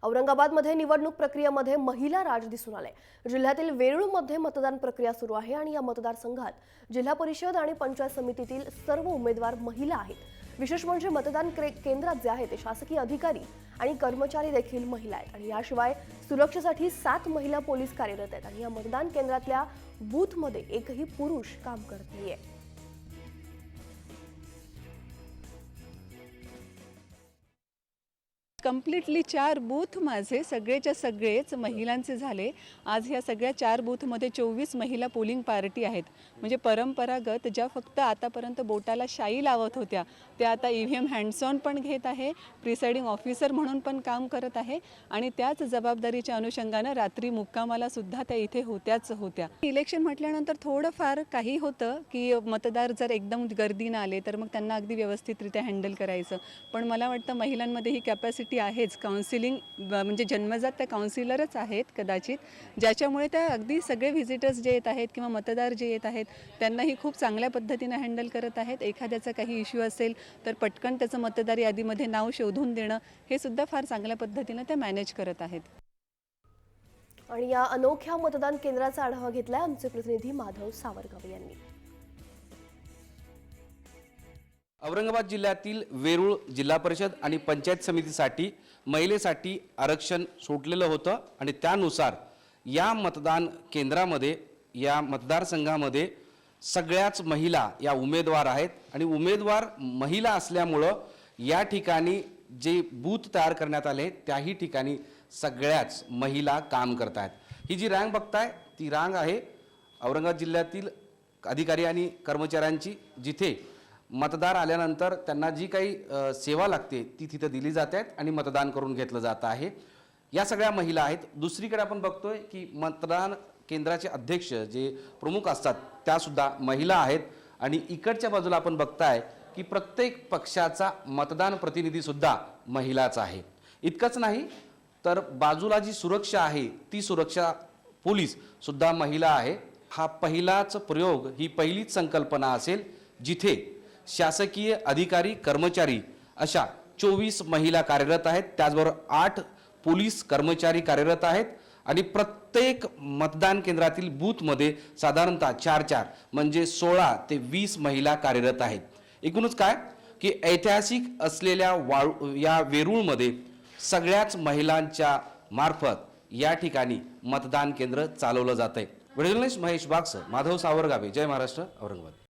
औरंगाबादमध्ये निवडणूक प्रक्रियेमध्ये महिला राज दिसून आले। जिल्ह्यातील वेरूळमध्ये मतदान प्रक्रिया सुरू आहे आणि या मतदारसंघात जिल्हा परिषद आणि पंचायत समितीतील सर्व उमेदवार महिला आहेत। विशेष म्हणजे मतदान केंद्रात जे आहे ते शासकीय अधिकारी आणि कर्मचारी देखील महिला आहेत आणि याशिवाय सुरक्षेसाठी 7 महिला पोलीस कार्यरत आहेत आणि या मतदान केंद्रातल्या बूथमध्ये एकही पुरुष काम करत नाहीये। कंप्लीटली 4 बूथ माझे सगळेच्या सगळेच महिलांचे झाले। आज ह्या सगळ्या 4 बूथमध्ये 24 महिला पोलिंग पार्टी आहेत। म्हणजे परंपरागत ज्या फक्त आतापर्यंत बोटाला शाई लावत होत्या त्या आता ईव्हीएम हँड्स ऑन पण घेत आहे, प्रिसाइडिंग ऑफिसर म्हणून पण काम करत आहे आणि त्याच जबाबदारीच्या अनुषंगाने रात्री मुक्कामाला सुद्धा त्या इथे होत्या। इलेक्शन म्हटल्यानंतर थोडंफार काही होतं की मतदार जर एकदम गर्दीने आले तर मग त्यांना अगदी व्यवस्थितरित्या हँडल करायचं, पण मला वाटतं महिलांमध्ये ही कॅपॅसिटी आहेच। काउन्सिलिंग म्हणजे जन्मजात त्या काउन्सिलरच आहेत कदाचित, ज्याच्यामुळे त्या अगदी सगळे व्हिजिटर्स जे येत आहेत किंवा मतदार जे येत आहेत त्यांनाही खूप चांगल्या पद्धतीने हँडल करत आहेत। एखाद्याचा काही इश्यू असेल तर पटकन त्याचं मतदार यादीमध्ये नाव शोधून देणं हे सुद्धा फार चांगल्या पद्धतीने ते मॅनेज करत आहेत। आणि या अनोख्या मतदान केंद्राचा आढावा घेतलाय आमचे प्रतिनिधी माधव सावरगावे यांनी। औरंगाबाद जिल्ह्यातील वेरूळ जिल्हा परिषद आणि पंचायत समितीसाठी महिलेसाठी आरक्षण सोडलेलं होतं आणि त्यानुसार या मतदान केंद्रामध्ये या मतदारसंघामध्ये सगळ्याच महिला या उमेदवार आहेत आणि उमेदवार महिला असल्यामुळं या ठिकाणी जे बूथ तयार करण्यात आले त्याही ठिकाणी सगळ्याच महिला काम करत आहेत। ही जी रांग बघताय ती रांग आहे औरंगाबाद जिल्ह्यातील अधिकारी आणि कर्मचाऱ्यांची, जिथे मतदार आल्यानंतर त्यांना जी काही सेवा लागते ती तिथे दिली जाते आणि मतदान करून घेतलं जात आहे। या सगळ्या महिला आहेत। दुसरीकडे आपण बघतोय की मतदान केंद्राचे अध्यक्ष जे प्रमुख असतात त्या सुद्धा महिला आहेत आणि इकडच्या बाजूला आपण बघताय की प्रत्येक पक्षाचा मतदान प्रतिनिधी सुद्धा महिलाच आहे। इतकंच नाही तर बाजूला जी सुरक्षा आहे ती सुरक्षा पोलीस सुद्धा महिला आहे। हा पहिलाच प्रयोग, ही पहिलीच संकल्पना असेल जिथे शासकीय अधिकारी कर्मचारी अशा 24 महिला कार्यरत आहेत, त्याचबरोबर 8 पोलीस कर्मचारी कार्यरत आहेत आणि प्रत्येक मतदान केंद्रातील बूथमध्ये साधारणतः 4 म्हणजे 16 ते 20 महिला कार्यरत आहेत। एकूणच काय की ऐतिहासिक असलेल्या या वेरूळमध्ये सगळ्याच महिलांच्या मार्फत या ठिकाणी मतदान केंद्र चालवलं जात आहे। व्हिडिओ जर्नलिस्ट महेश बागस, माधव सावरगावे, जय महाराष्ट्र, औरंगाबाद।